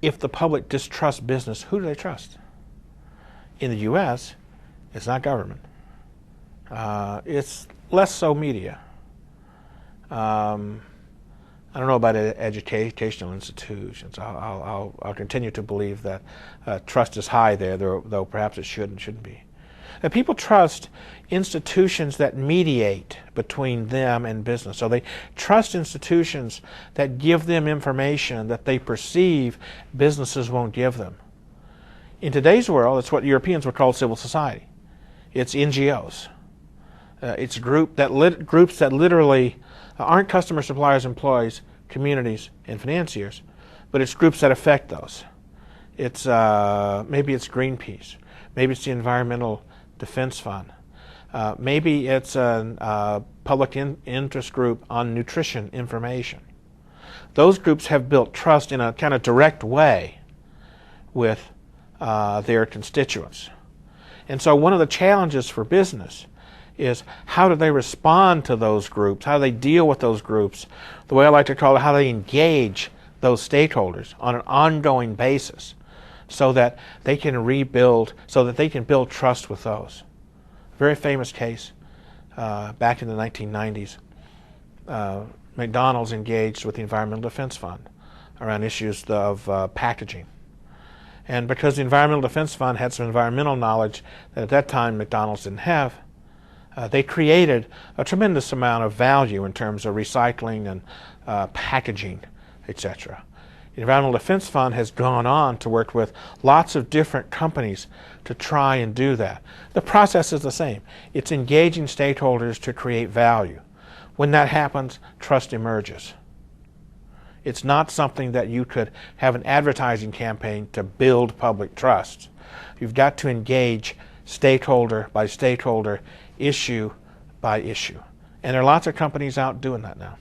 If the public distrusts business, who do they trust? In the U.S., it's not government. It's less so media. I don't know about educational institutions. I'll continue to believe that trust is high there, though perhaps it shouldn't be. And people trust institutions that mediate between them and business. So they trust institutions that give them information that they perceive businesses won't give them. In today's world, it's what Europeans would call civil society. It's NGOs. It's groups that literally aren't customers, suppliers, employees, communities, and financiers, but it's groups that affect those. It's maybe it's Greenpeace, maybe it's the Environmental Defense Fund, maybe it's a public interest group on nutrition information. Those groups have built trust in a kind of direct way with their constituents. And so one of the challenges for business is how do they respond to those groups, how do they deal with those groups, the way I like to call it, how they engage those stakeholders on an ongoing basis so that they can rebuild, so that they can build trust with those. A very famous case back in the 1990s, McDonald's engaged with the Environmental Defense Fund around issues of packaging. And because the Environmental Defense Fund had some environmental knowledge that at that time McDonald's didn't have, they created a tremendous amount of value in terms of recycling and packaging, etc. The Environmental Defense Fund has gone on to work with lots of different companies to try and do that. The process is the same. It's engaging stakeholders to create value. When that happens, trust emerges. It's not something that you could have an advertising campaign to build public trust. You've got to engage stakeholder by stakeholder, issue by issue. And there are lots of companies out doing that now.